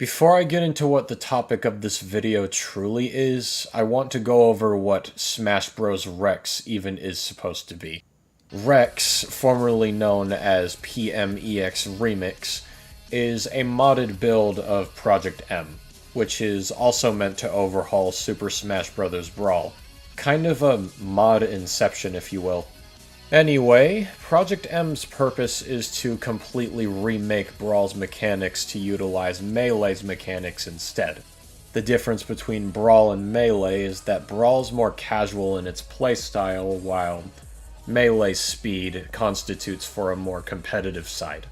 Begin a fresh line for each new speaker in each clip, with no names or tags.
Before I get into what the topic of this video truly is, I want to go over what Smash Bros. Rex even is supposed to be. Rex, formerly known as PMEX Remix, is a modded build of Project M, which is also meant to overhaul Super Smash Bros. Brawl. Kind of a mod inception, if you will. Anyway, Project M's purpose is to completely remake Brawl's mechanics to utilize Melee's mechanics instead. The difference between Brawl and Melee is that Brawl's more casual in its playstyle, while Melee's speed constitutes for a more competitive side.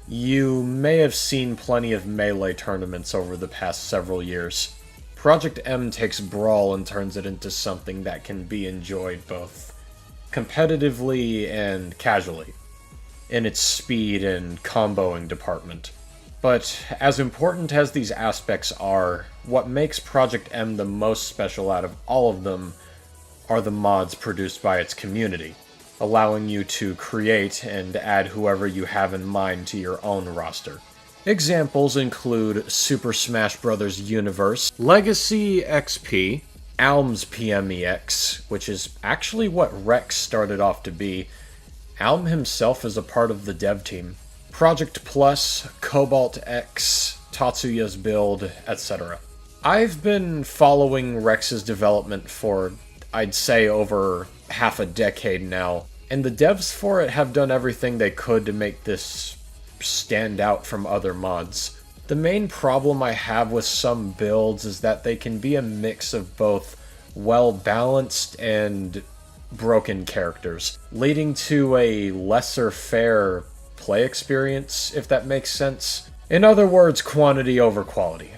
You may have seen plenty of Melee tournaments over the past several years. Project M takes Brawl and turns it into something that can be enjoyed both competitively and casually, in its speed and comboing department. But as important as these aspects are, what makes Project M the most special out of all of them are the mods produced by its community, allowing you to create and add whoever you have in mind to your own roster. Examples include Super Smash Bros. Universe, Legacy XP, Alm's PMEX, which is actually what Rex started off to be. Alm himself is a part of the dev team. Project Plus, Cobalt X, Tatsuya's build, etc. I've been following Rex's development for, I'd say, over half a decade now, and the devs for it have done everything they could to make this stand out from other mods. The main problem I have with some builds is that they can be a mix of both well-balanced and broken characters, leading to a lesser fair play experience, if that makes sense. In other words, quantity over quality.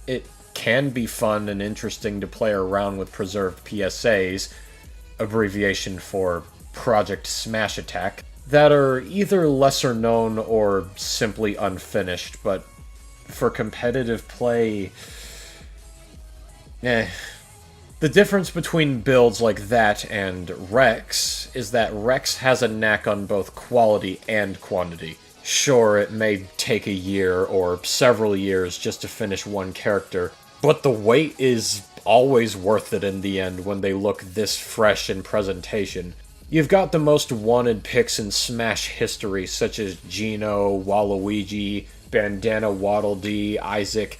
It can be fun and interesting to play around with preserved PSAs, abbreviation for Project Smash Attack, that are either lesser known or simply unfinished, but for competitive play, The difference between builds like that and Rex is that Rex has a knack on both quality and quantity. Sure, it may take a year or several years just to finish one character, but the wait is always worth it in the end when they look this fresh in presentation. You've got the most wanted picks in Smash history, such as Geno, Waluigi, Bandana Waddle Dee, Isaac,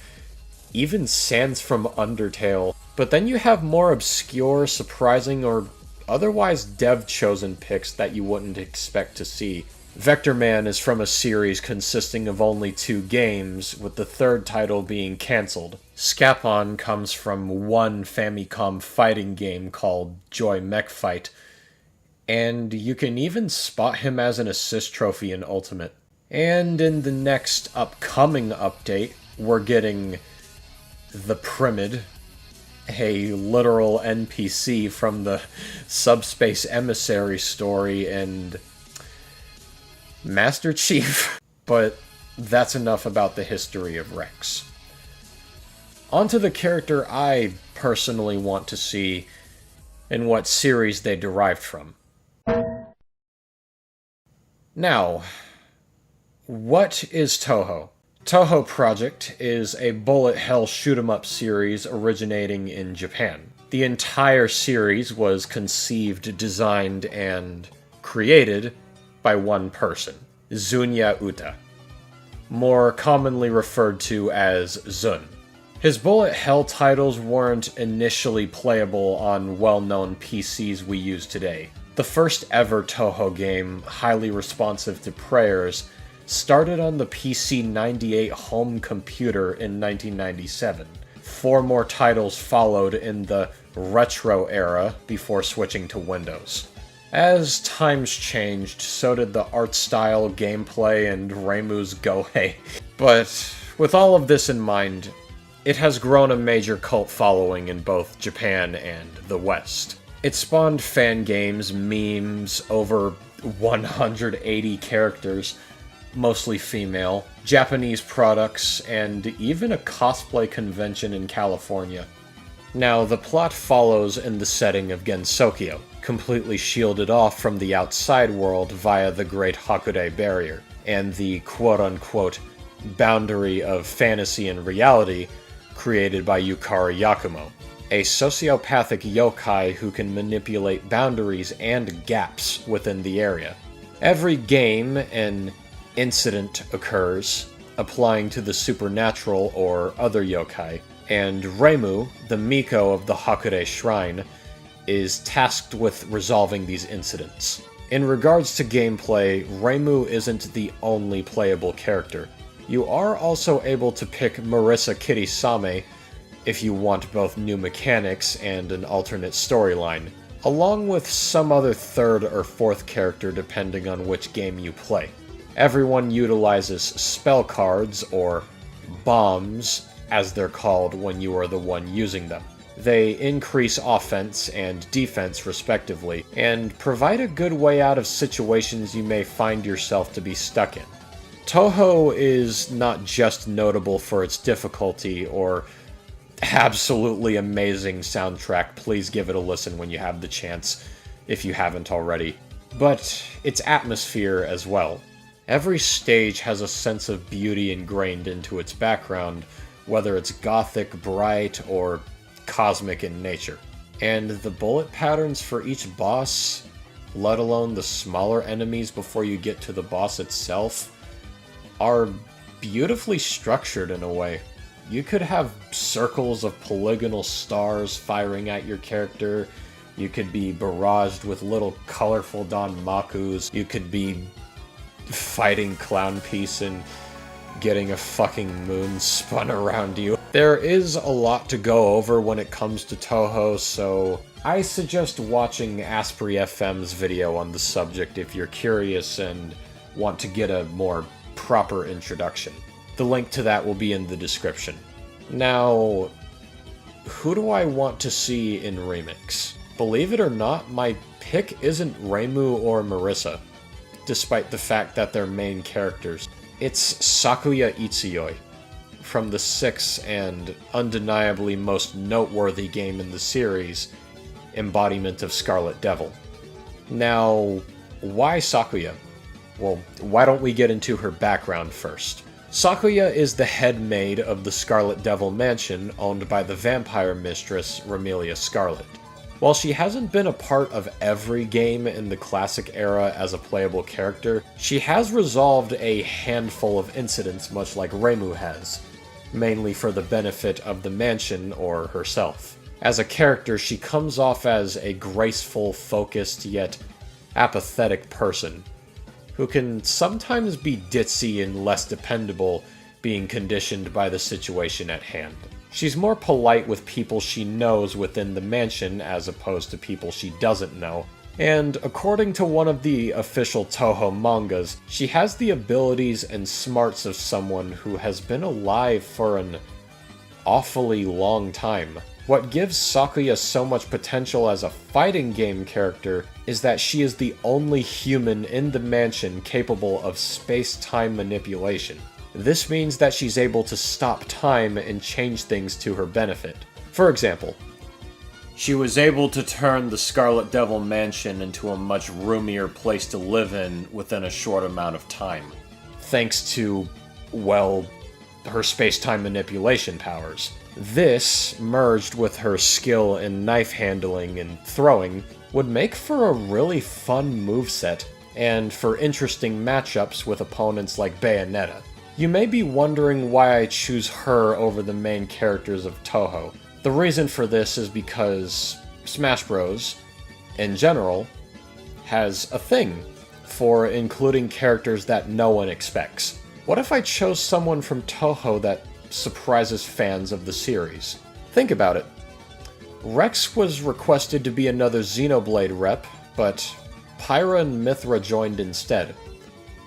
even Sans from Undertale. But then you have more obscure, surprising, or otherwise dev-chosen picks that you wouldn't expect to see. Vector Man is from a series consisting of only 2 games, with the third title being cancelled. Scapon comes from one Famicom fighting game called Joy Mech Fight, and you can even spot him as an assist trophy in Ultimate. And in the next upcoming update, we're getting the Primid, a literal NPC from the Subspace Emissary story, and Master Chief. But that's enough about the history of Rex. Onto the character I personally want to see and what series they derived from. Now, what is Touhou? Touhou Project is a bullet hell shoot-'em-up series originating in Japan. The entire series was conceived, designed, and created by one person, Zunya Uta, more commonly referred to as Zun. His bullet hell titles weren't initially playable on well-known PCs we use today. The first ever Touhou game, highly responsive to prayers, started on the PC-98 home computer in 1997. 4 more titles followed in the retro era before switching to Windows. As times changed, so did the art style, gameplay, and Reimu's Gohei. But with all of this in mind, it has grown a major cult following in both Japan and the West. It spawned fan games, memes, over 180 characters, mostly female, Japanese products, and even a cosplay convention in California. Now, the plot follows in the setting of Gensokyo, completely shielded off from the outside world via the Great Hakude Barrier, and the quote-unquote boundary of fantasy and reality created by Yukari Yakumo, a sociopathic yokai who can manipulate boundaries and gaps within the area. Every game an incident occurs, applying to the supernatural or other yokai, and Reimu, the Miko of the Hakure Shrine, is tasked with resolving these incidents. In regards to gameplay, Reimu isn't the only playable character. You are also able to pick Marisa Kirisame if you want both new mechanics and an alternate storyline, along with some other third or fourth character depending on which game you play. Everyone utilizes spell cards, or bombs, as they're called when you are the one using them. They increase offense and defense respectively, and provide a good way out of situations you may find yourself to be stuck in. Touhou is not just notable for its difficulty or absolutely amazing soundtrack, please give it a listen when you have the chance, if you haven't already, but its atmosphere as well. Every stage has a sense of beauty ingrained into its background, whether it's gothic, bright, or cosmic in nature. And the bullet patterns for each boss, let alone the smaller enemies before you get to the boss itself, are beautifully structured in a way. You could have circles of polygonal stars firing at your character, you could be barraged with little colorful Danmakus, you could be fighting Clown Piece and getting a fucking moon spun around you. There is a lot to go over when it comes to Touhou, so I suggest watching Asprey FM's video on the subject if you're curious and want to get a more proper introduction. The link to that will be in the description. Now, who do I want to see in Remix? Believe it or not, my pick isn't Reimu or Marisa, despite the fact that they're main characters. It's Sakuya Itsuyoi, from the sixth and undeniably most noteworthy game in the series, Embodiment of Scarlet Devil. Now, why Sakuya? Well, why don't we get into her background first? Sakuya is the head maid of the Scarlet Devil Mansion owned by the vampire mistress Ramelia Scarlet. While she hasn't been a part of every game in the classic era as a playable character, she has resolved a handful of incidents much like Reimu has, mainly for the benefit of the mansion or herself. As a character, she comes off as a graceful, focused, yet apathetic person, who can sometimes be ditzy and less dependable, being conditioned by the situation at hand. She's more polite with people she knows within the mansion as opposed to people she doesn't know, and according to one of the official Touhou mangas, she has the abilities and smarts of someone who has been alive for an awfully long time. What gives Sakuya so much potential as a fighting game character is that she is the only human in the mansion capable of space-time manipulation. This means that she's able to stop time and change things to her benefit. For example, she was able to turn the Scarlet Devil Mansion into a much roomier place to live in within a short amount of time, thanks to, well, her space-time manipulation powers. This, merged with her skill in knife handling and throwing, would make for a really fun moveset, and for interesting matchups with opponents like Bayonetta. You may be wondering why I choose her over the main characters of Touhou. The reason for this is because Smash Bros., in general, has a thing for including characters that no one expects. What if I chose someone from Touhou that surprises fans of the series? Think about it. Rex was requested to be another Xenoblade rep, but Pyra and Mithra joined instead,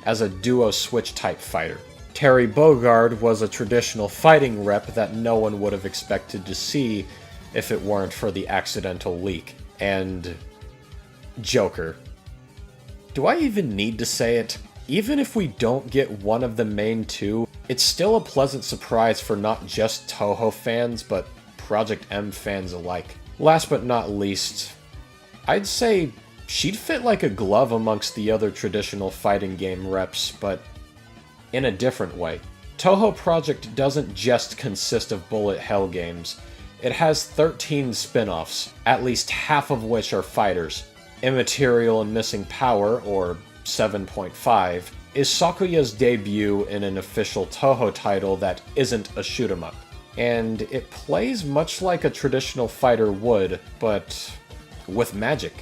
as a duo Switch-type fighter. Terry Bogard was a traditional fighting rep that no one would have expected to see if it weren't for the accidental leak. And Joker. Do I even need to say it? Even if we don't get one of the main two, it's still a pleasant surprise for not just Touhou fans, but Project M fans alike. Last but not least, I'd say she'd fit like a glove amongst the other traditional fighting game reps, but in a different way. Toho Project doesn't just consist of bullet hell games. It has 13 spin-offs, at least half of which are fighters. Immaterial and Missing Power, or 7.5, is Sakuya's debut in an official Toho title that isn't a shoot-'em-up. And it plays much like a traditional fighter would, but with magic.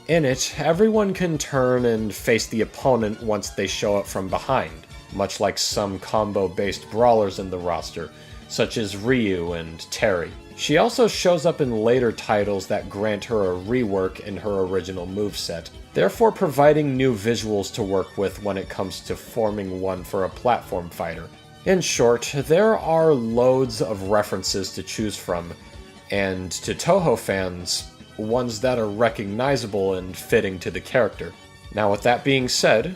In it, everyone can turn and face the opponent once they show up from behind, much like some combo-based brawlers in the roster, such as Ryu and Terry. She also shows up in later titles that grant her a rework in her original moveset, therefore providing new visuals to work with when it comes to forming one for a platform fighter. In short, there are loads of references to choose from, and to Toho fans, ones that are recognizable and fitting to the character. Now with that being said,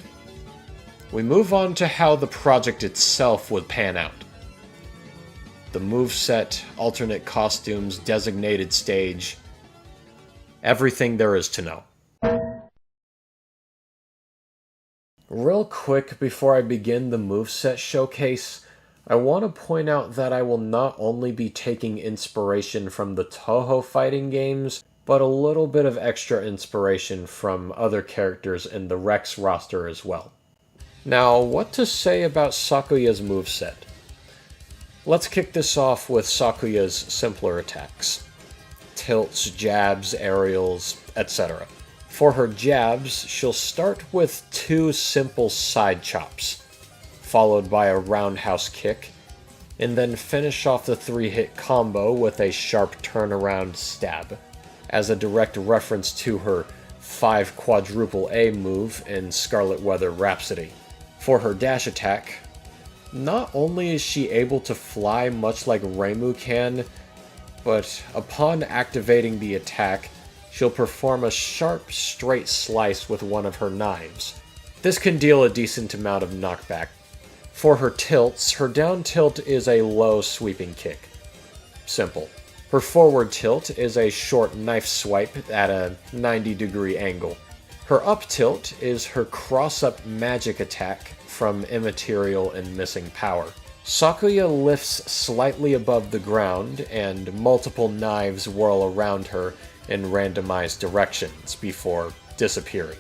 we move on to how the project itself would pan out. The moveset, alternate costumes, designated stage, everything there is to know. Real quick before I begin the moveset showcase, I want to point out that I will not only be taking inspiration from the Toho fighting games, but a little bit of extra inspiration from other characters in the Rex roster as well. Now, what to say about Sakuya's moveset? Let's kick this off with Sakuya's simpler attacks. Tilts, jabs, aerials, etc. For her jabs, she'll start with 2 simple side chops, followed by a roundhouse kick, and then finish off the 3-hit combo with a sharp turnaround stab, as a direct reference to her 5 quadruple A move in Scarlet Weather Rhapsody. For her dash attack, not only is she able to fly much like Reimu can, but upon activating the attack, she'll perform a sharp, straight slice with one of her knives. This can deal a decent amount of knockback. For her tilts, her down tilt is a low sweeping kick. Simple. Her forward tilt is a short knife swipe at a 90-degree angle. Her up tilt is her cross-up magic attack from Immaterial and Missing Power. Sakuya lifts slightly above the ground, and multiple knives whirl around her in randomized directions before disappearing.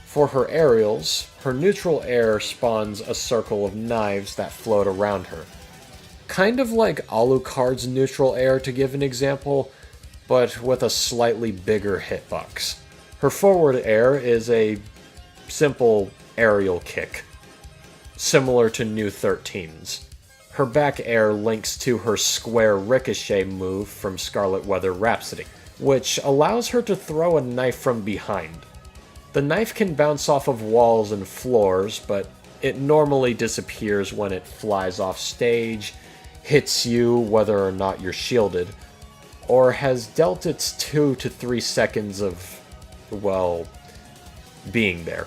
For her aerials, her neutral air spawns a circle of knives that float around her. Kind of like Alucard's neutral air, to give an example, but with a slightly bigger hitbox. Her forward air is a simple aerial kick, similar to New 13's. Her back air links to her square ricochet move from Scarlet Weather Rhapsody, which allows her to throw a knife from behind. The knife can bounce off of walls and floors, but it normally disappears when it flies off stage, hits you whether or not you're shielded, or has dealt its 2 to 3 seconds of, well, being there.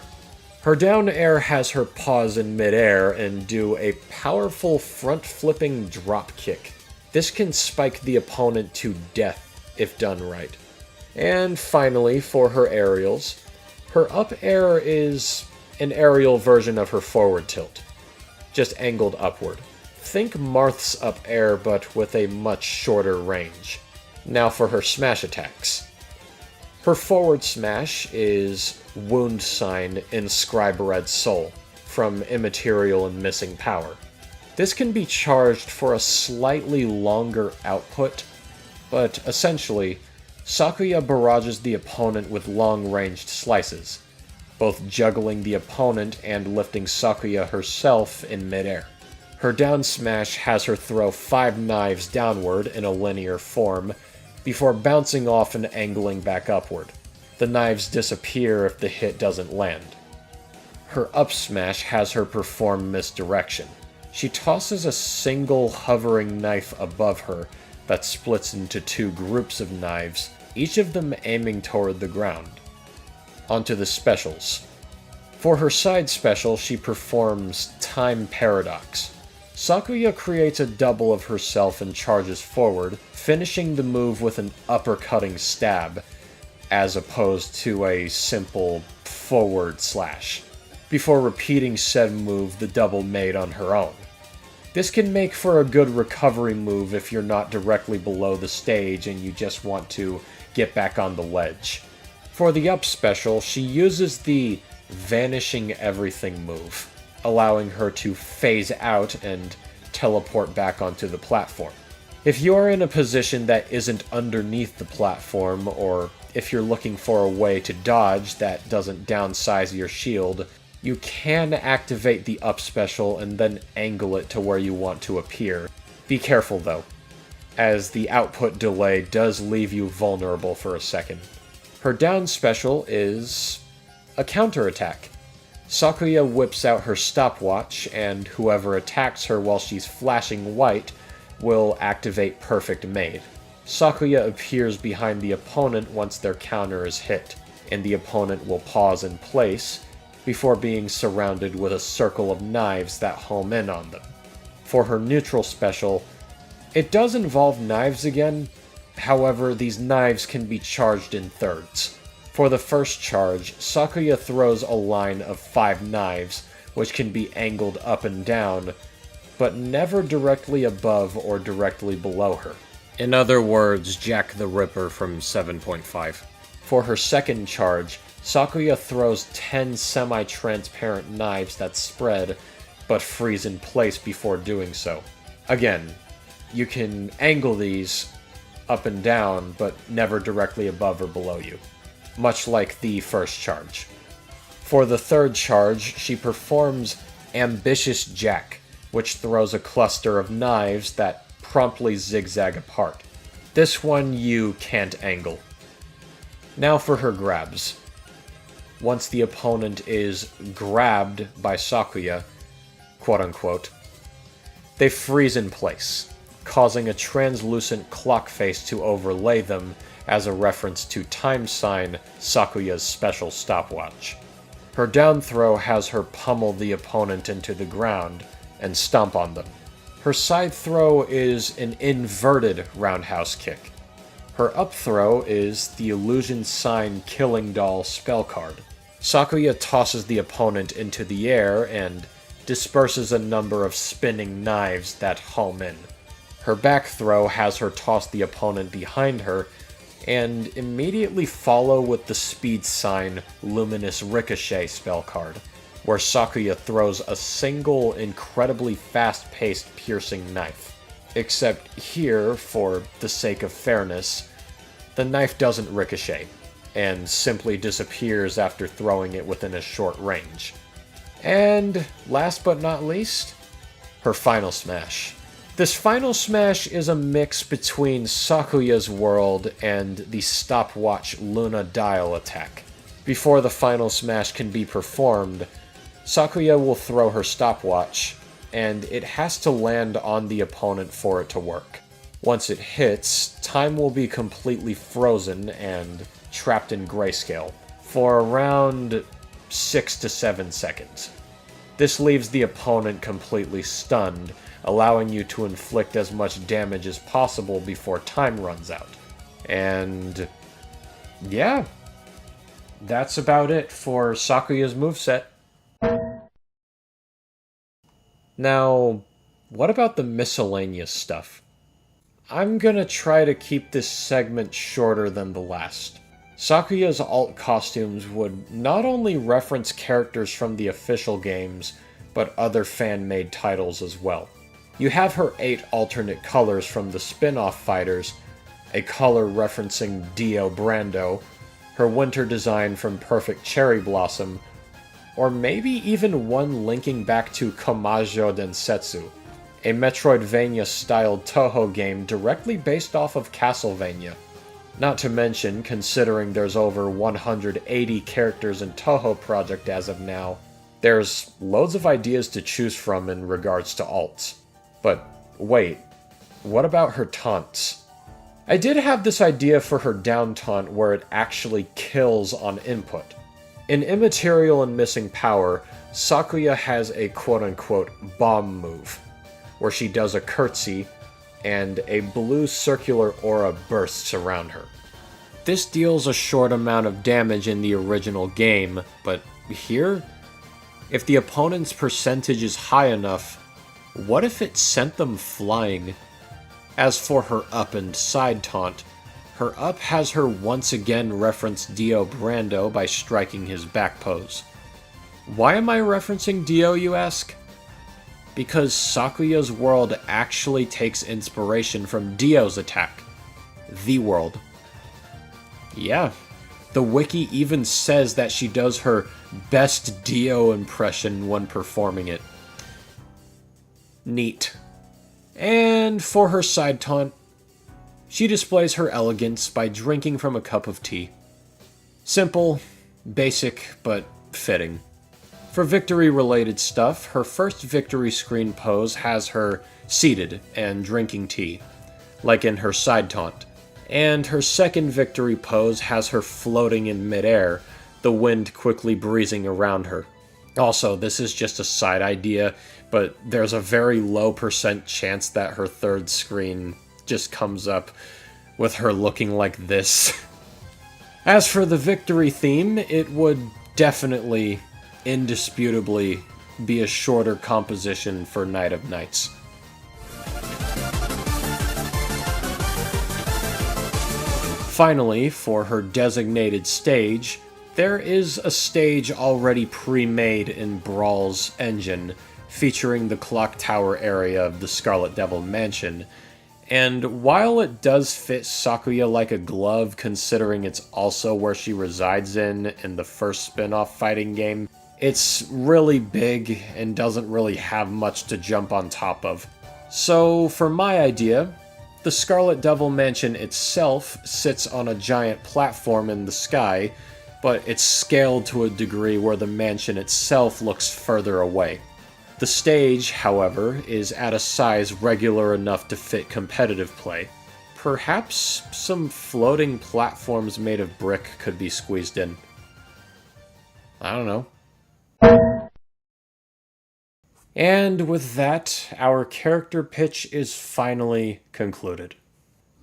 Her down air has her pause in midair and do a powerful front-flipping drop kick. This can spike the opponent to death if done right. And finally, for her aerials, her up air is an aerial version of her forward tilt, just angled upward. Think Marth's up air, but with a much shorter range. Now for her smash attacks. Her forward smash is Wound Sign Inscribe Red Soul from Immaterial and Missing Power. This can be charged for a slightly longer output, but essentially, Sakuya barrages the opponent with long-ranged slices, both juggling the opponent and lifting Sakuya herself in midair. Her down smash has her throw 5 knives downward in a linear form, before bouncing off and angling back upward. The knives disappear if the hit doesn't land. Her up smash has her perform misdirection. She tosses a single hovering knife above her that splits into 2 groups of knives, each of them aiming toward the ground. Onto the specials. For her side special, she performs Time Paradox. Sakuya creates a double of herself and charges forward, finishing the move with an uppercutting stab, as opposed to a simple forward slash, before repeating said move the double made on her own. This can make for a good recovery move if you're not directly below the stage and you just want to get back on the ledge. For the up special, she uses the Vanishing Everything move, allowing her to phase out and teleport back onto the platform. If you're in a position that isn't underneath the platform, or if you're looking for a way to dodge that doesn't downsize your shield, you can activate the up special and then angle it to where you want to appear. Be careful though, as the output delay does leave you vulnerable for a second. Her down special is a counterattack. Sakuya whips out her stopwatch, and whoever attacks her while she's flashing white will activate Perfect Made. Sakuya appears behind the opponent once their counter is hit, and the opponent will pause in place before being surrounded with a circle of knives that home in on them. For her neutral special, it does involve knives again, however these knives can be charged in thirds. For the first charge, Sakuya throws a line of 5 knives, which can be angled up and down, but never directly above or directly below her. In other words, Jack the Ripper from 7.5. For her second charge, Sakuya throws 10 semi-transparent knives that spread, but freeze in place before doing so. Again, you can angle these up and down, but never directly above or below you, much like the first charge. For the third charge, she performs Ambitious Jack, which throws a cluster of knives that promptly zigzag apart. This one you can't angle. Now for her grabs. Once the opponent is grabbed by Sakuya, quote-unquote, they freeze in place, causing a translucent clock face to overlay them as a reference to Time Sign, Sakuya's special stopwatch. Her down throw has her pummel the opponent into the ground and stomp on them. Her side throw is an inverted roundhouse kick. Her up throw is the Illusion Sign Killing Doll spell card. Sakuya tosses the opponent into the air and disperses a number of spinning knives that home in. Her back throw has her toss the opponent behind her and immediately follow with the Speed Sign Luminous Ricochet spell card, where Sakuya throws a single incredibly fast-paced piercing knife. Except here, for the sake of fairness, the knife doesn't ricochet, and simply disappears after throwing it within a short range. And last but not least, her final smash. This final smash is a mix between Sakuya's world and the stopwatch Luna Dial attack. Before the final smash can be performed, Sakuya will throw her stopwatch, and it has to land on the opponent for it to work. Once it hits, time will be completely frozen and trapped in grayscale for around 6 to 7 seconds. This leaves the opponent completely stunned, allowing you to inflict as much damage as possible before time runs out. And yeah, that's about it for Sakuya's moveset. Now, what about the miscellaneous stuff? I'm gonna try to keep this segment shorter than the last. Sakuya's alt costumes would not only reference characters from the official games, but other fan-made titles as well. You have her 8 alternate colors from the spin-off fighters, a color referencing Dio Brando, her winter design from Perfect Cherry Blossom, or maybe even one linking back to Komajo Densetsu, a Metroidvania-styled Toho game directly based off of Castlevania. Not to mention, considering there's over 180 characters in Toho Project as of now, there's loads of ideas to choose from in regards to alts. But wait, what about her taunts? I did have this idea for her down taunt where it actually kills on input. In Immaterial and Missing Power, Sakuya has a quote-unquote bomb move, where she does a curtsy, and a blue circular aura bursts around her. This deals a short amount of damage in the original game, but here, if the opponent's percentage is high enough, What if it sent them flying? As for her up and side taunt, her up has her once again reference Dio Brando by striking his back pose. Why am I referencing Dio, you ask? Because Sakuya's world actually takes inspiration from Dio's attack. The world. Yeah, the wiki even says that she does her best Dio impression when performing it. Neat. And for her side taunt, she displays her elegance by drinking from a cup of tea. Simple, basic, but fitting. For victory-related stuff, her first victory screen pose has her seated and drinking tea, like in her side taunt. And her second victory pose has her floating in midair, the wind quickly breezing around her. Also, this is just a side idea, but there's a very low % chance that her third screen just comes up with her looking like this. As for the victory theme, it would definitely, indisputably, be a shorter composition for Night of Nights. Finally, for her designated stage, there is a stage already pre-made in Brawl's engine, featuring the clock tower area of the Scarlet Devil Mansion, and while it does fit Sakuya like a glove considering it's also where she resides in the first spin-off fighting game, it's really big and doesn't really have much to jump on top of. So, for my idea, the Scarlet Devil Mansion itself sits on a giant platform in the sky, but it's scaled to a degree where the mansion itself looks further away. The stage, however, is at a size regular enough to fit competitive play. Perhaps some floating platforms made of brick could be squeezed in. I don't know. And with that, our character pitch is finally concluded.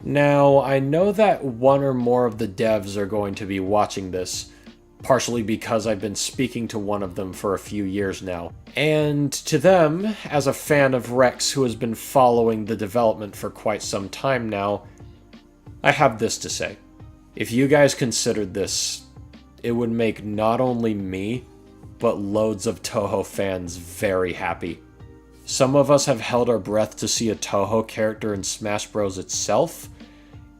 Now, I know that one or more of the devs are going to be watching this, partially because I've been speaking to one of them for a few years now. And to them, as a fan of Rex who has been following the development for quite some time now, I have this to say. If you guys considered this, it would make not only me, but loads of Touhou fans very happy. Some of us have held our breath to see a Touhou character in Smash Bros. Itself,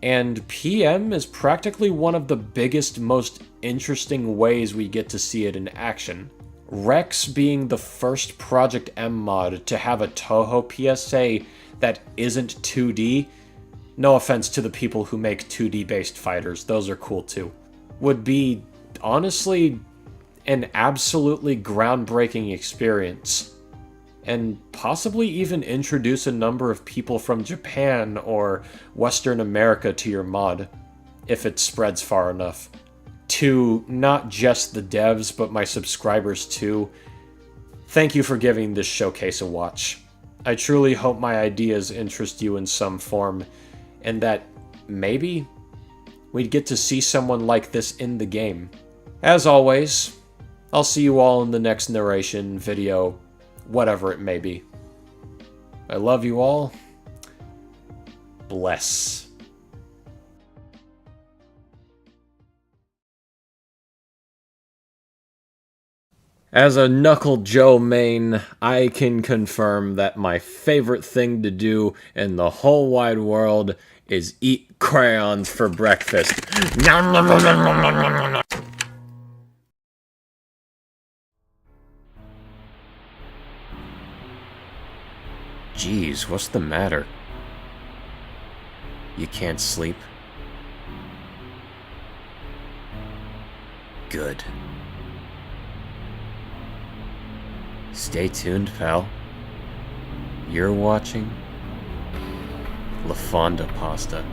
and PM is practically one of the biggest, most interesting ways we get to see it in action. Rex being the first Project M mod to have a Touhou PSA that isn't 2D, no offense to the people who make 2D based fighters, those are cool too, would be, honestly, an absolutely groundbreaking experience, and possibly even introduce a number of people from Japan or Western America to your mod, if it spreads far enough. To not just the devs, but my subscribers too. Thank you for giving this showcase a watch. I truly hope my ideas interest you in some form, and that maybe we'd get to see someone like this in the game. As always, I'll see you all in the next narration, video, whatever it may be. I love you all. Bless. As a Knuckle Joe main, I can confirm that my favorite thing to do in the whole wide world is eat crayons for breakfast. Jeez, what's the matter? You can't sleep? Good. Stay tuned, pal. You're watching Lafawndapasta.